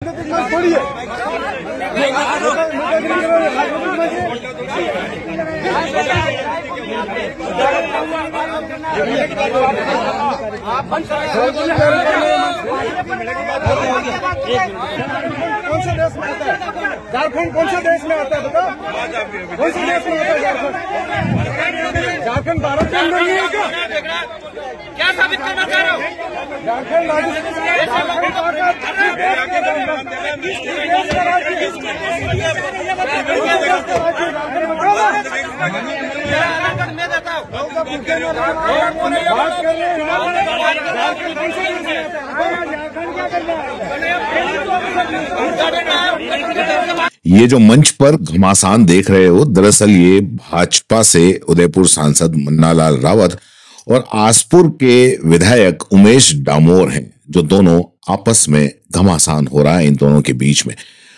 झारखंड कौन से देश में आता है बता? कौन से देश में आता है झारखंड? झारखंड भारत के अंदर नहीं है क्या? क्या साबित करना चाह रहे हो? झारखंड ये जो मंच पर घमासान देख रहे हो, दरअसल ये भाजपा से उदयपुर सांसद मन्नालाल रावत और आसपुर के विधायक उमेश डामोर हैं, जो दोनों आपस में घमासान हो रहा है इन दोनों के बीच में।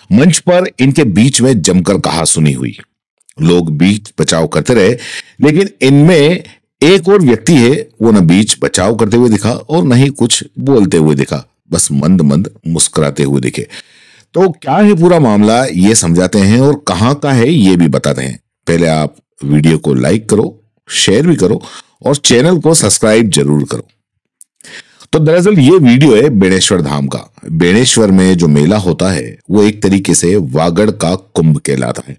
मंच पर इनके बीच में जमकर कहासुनी हुई, लोग बीच बचाव करते रहे, लेकिन इनमें एक और व्यक्ति है, वो न बीच बचाव करते हुए दिखा और न ही कुछ बोलते हुए दिखा, बस मंद मंद मुस्कुराते हुए दिखे। तो क्या है पूरा मामला, ये समझाते हैं और कहां का है ये भी बताते हैं। पहले आप वीडियो को लाइक करो, शेयर भी करो और चैनल को सब्सक्राइब जरूर करो। तो दरअसल ये वीडियो है बेणेश्वर धाम का। बेणेश्वर में जो मेला होता है वो एक तरीके से वागड़ का कुंभ कहलाता है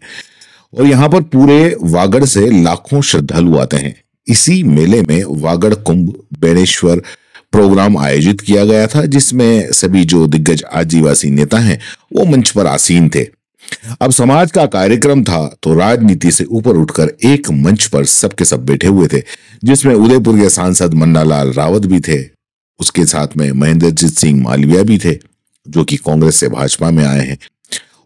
और यहाँ पर पूरे वागड़ से लाखों श्रद्धालु आते हैं। इसी मेले में वागड़ कुंभ बेणेश्वर प्रोग्राम आयोजित किया गया था, जिसमें सभी जो दिग्गज आदिवासी नेता हैं वो मंच पर आसीन थे। अब समाज का कार्यक्रम था तो राजनीति से ऊपर उठकर एक मंच पर सबके सब बैठे हुए थे, जिसमें उदयपुर के सांसद मन्नालाल रावत भी थे, उसके साथ में महेंद्रजीत सिंह मालविया भी थे जो कि कांग्रेस से भाजपा में आए हैं,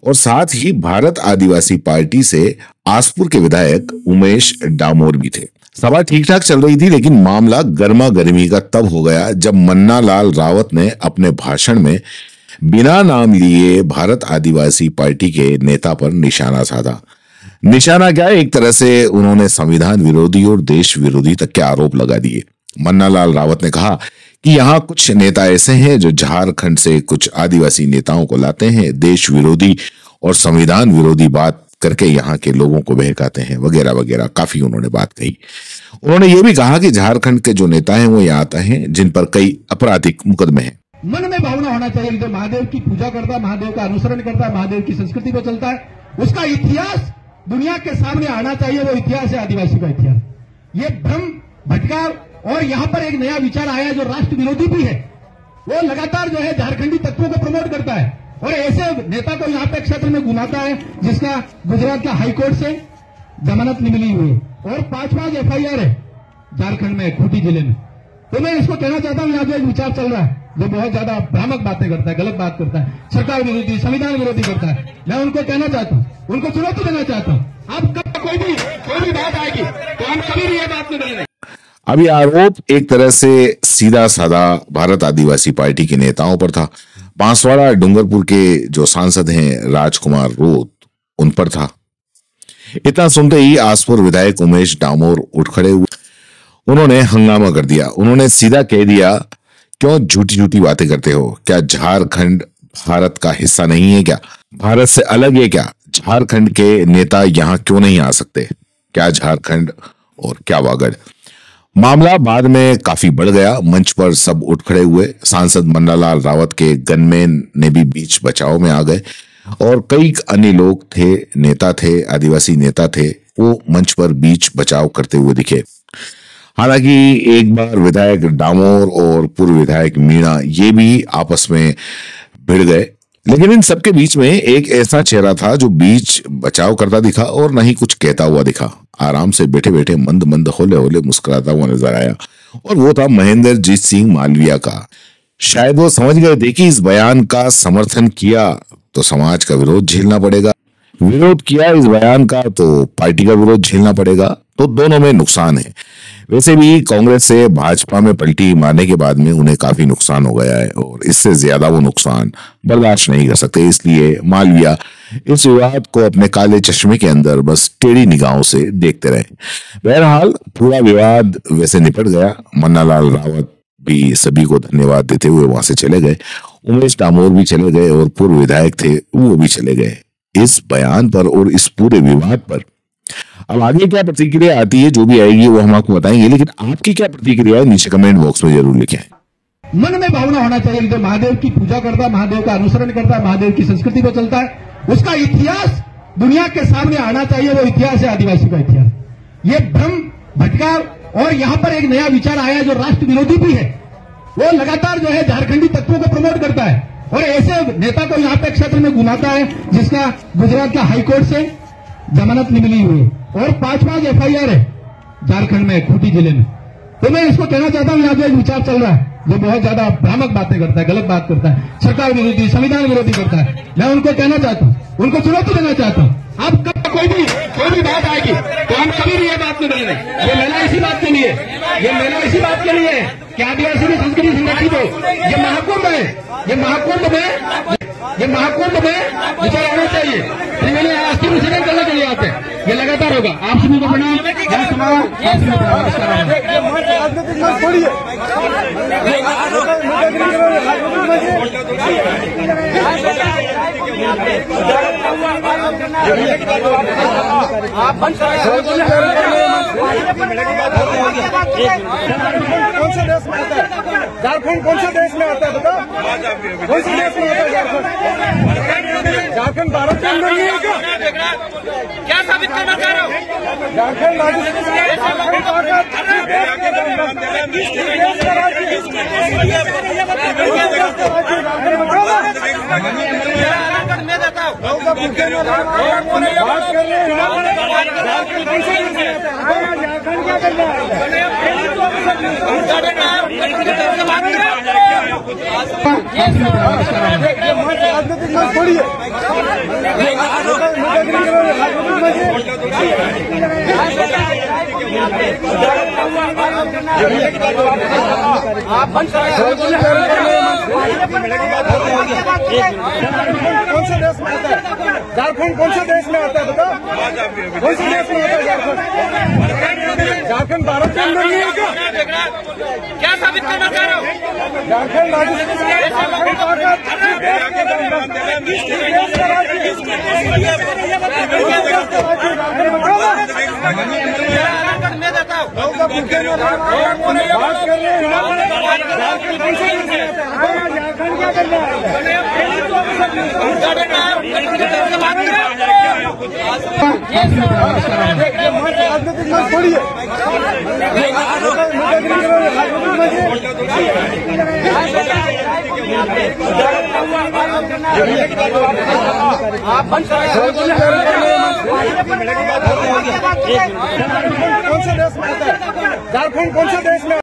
और साथ ही भारत आदिवासी पार्टी से आसपुर के विधायक उमेश डामोर भी थे। सभा ठीक ठाक चल रही थी, लेकिन मामला गर्मा गर्मी का तब हो गया जब मन्नालाल रावत ने अपने भाषण में बिना नाम लिए भारत आदिवासी पार्टी के नेता पर निशाना साधा। निशाना क्या, एक तरह से उन्होंने संविधान विरोधी और देश विरोधी तक के आरोप लगा दिए। मन्नालाल रावत ने कहा कि यहाँ कुछ नेता ऐसे हैं जो झारखंड से कुछ आदिवासी नेताओं को लाते हैं, देश विरोधी और संविधान विरोधी बात करके यहाँ के लोगों को बहकाते हैं, वगैरह वगैरह। काफी उन्होंने बात कही। उन्होंने ये भी कहा कि झारखंड के जो नेता हैं वो यहाँ आते हैं जिन पर कई आपराधिक मुकदमे हैं। मन में भावना होना चाहिए, जो महादेव की पूजा करता है, महादेव का अनुसरण करता है, महादेव की संस्कृति पर चलता है, उसका इतिहास दुनिया के सामने आना चाहिए। वो इतिहास है आदिवासी का इतिहास। ये भ्रम भटका और यहाँ पर एक नया विचार आया जो राष्ट्र विरोधी भी है। वो लगातार जो है झारखंडी तत्वों को प्रमोट करता है और ऐसे नेता को यहाँ पे क्षेत्र में घुमाता है जिसका गुजरात का हाईकोर्ट से जमानत नहीं मिली हुई और 5 FIR है झारखंड में, खूंटी जिले में। तो मैं इसको कहना चाहता हूँ, यहाँ जो एक विचार चल रहा है जो बहुत ज्यादा भ्रामक बातें करता है, गलत बात करता है, सरकार विरोधी, संविधान विरोधी करता है, मैं उनको कहना चाहता हूँ, उनको चुनौती देना चाहता हूँ। अब कब कोई भी बात आएगी तो हम कभी भी ये बात नहीं बोलेंगे। अब ये आरोप एक तरह से सीधा साधा भारत आदिवासी पार्टी के नेताओं पर था। बांसवाड़ा डूंगरपुर के जो सांसद हैं राजकुमार रोत, उन पर था। इतना सुनते ही आसपुर विधायक उमेश डामोर उठ खड़े हुए। उन्होंने हंगामा कर दिया। उन्होंने सीधा कह दिया, क्यों झूठी झूठी बातें करते हो? क्या झारखंड भारत का हिस्सा नहीं है क्या? भारत से अलग है क्या? झारखंड के नेता यहाँ क्यों नहीं आ सकते? क्या झारखंड और क्या वागड़? मामला बाद में काफी बढ़ गया। मंच पर सब उठ खड़े हुए। सांसद मन्नालाल रावत के गनमैन ने भी बीच बचाव में आ गए और कई अन्य लोग थे, नेता थे, आदिवासी नेता थे, वो मंच पर बीच बचाव करते हुए दिखे। हालांकि एक बार विधायक डामोर और पूर्व विधायक मीणा ये भी आपस में भिड़ गए, लेकिन इन सबके बीच में एक ऐसा चेहरा था जो बीच बचाव करता दिखा और नहीं कुछ कहता हुआ दिखा। आराम से बैठे बैठे मंद मंद होले होले मुस्कुराता हुआ नजर आया और वो था महेंद्रजीत सिंह मालविया का। शायद वो समझ गए थे कि इस बयान का समर्थन किया तो समाज का विरोध झेलना पड़ेगा, विरोध किया इस बयान का तो पार्टी का विरोध झेलना पड़ेगा, तो दोनों में नुकसान है। वैसे भी कांग्रेस से भाजपा में पलटी मारने के बाद में उन्हें काफी नुकसान हो गया है और इससे ज्यादा वो नुकसान बर्दाश्त नहीं कर सकते। इसलिए मालविया इस विवाद को अपने काले चश्मे के अंदर बस टेढ़ी निगाहों से देखते रहे। बहरहाल पूरा विवाद वैसे निपट गया। मन्नालाल रावत भी सभी को धन्यवाद देते हुए वहां से चले गए। उमेश डामोर भी चले गए और पूर्व विधायक थे वो भी चले गए। इस बयान पर और इस पूरे विवाद पर अब आगे क्या प्रतिक्रिया आती है, जो भी आएगी वो हम आपको बताएंगे, लेकिन आपकी क्या प्रतिक्रिया है नीचे कमेंट बॉक्स में जरूर लिखें। मन में भावना होना चाहिए जो महादेव की पूजा करता है, महादेव का अनुसरण करता है, महादेव की संस्कृति पर चलता है, उसका इतिहास दुनिया के सामने आना चाहिए। वो इतिहास है आदिवासी का इतिहास। ये भ्रम भटका और यहाँ पर एक नया विचार आया जो राष्ट्र विरोधी भी है। वो लगातार जो है झारखंडी तत्वों को प्रमोट करता है और ऐसे नेता को यहाँ पे क्षेत्र में घुमाता है जिसका गुजरात का हाईकोर्ट से जमानत नहीं मिली हुई और 5 FIR है झारखंड में, खूंटी जिले में। तो मैं इसको कहना चाहता हूँ, यहाँ जो एक विचार चल रहा है जो बहुत ज्यादा भ्रामक बातें करता है, गलत बात करता है, सरकार विरोधी, संविधान विरोधी करता है, मैं उनको कहना चाहता हूँ, उनको चुनौती देना चाहता हूँ। अब कब कोई भी बात आएगी तो हम कभी भी ये बात नहीं बोलेंगे। ये मेला इसी बात के लिए, ये मेला इसी बात के लिए है कि आदिवासी में संस्कृति संगठित हो। ये महाकुंभ है, ये महाकुंभ में विचार आना चाहिए। त्रिवेणी अस्थि विसर्जन करने के लिए आते हैं, ये लगातार होगा। आप सभी को प्रणाम। झारखंड कौन से देश में आता है बताओ? कौन से देश में आता है झारखंड? झारखंड भारत के अंदर नहीं है क्या? क्या साबित करना चाह रहे हो? झारखंड मैं देता हूँ। बात कर रहे हैं झारखंड कौन से देश में आता है? झारखंड क्या करना राजनीतिक मत छोड़िए। कौन से देश में आता है? झारखंड कौन से देश में आता है बताओ? कौन से देश में आता है झारखंड? झारखंड भारत के अंदर नहीं है क्या? क्या साबित करना चाह रहे हो? झारखंड मैं देता हूँ। बात कर रहे हैं झारखंड कौन से देश में आता है? झारखंड क्या करना राजनीतिक मत छोड़िए। कौन से देश में आता है? झारखंड कौन से देश में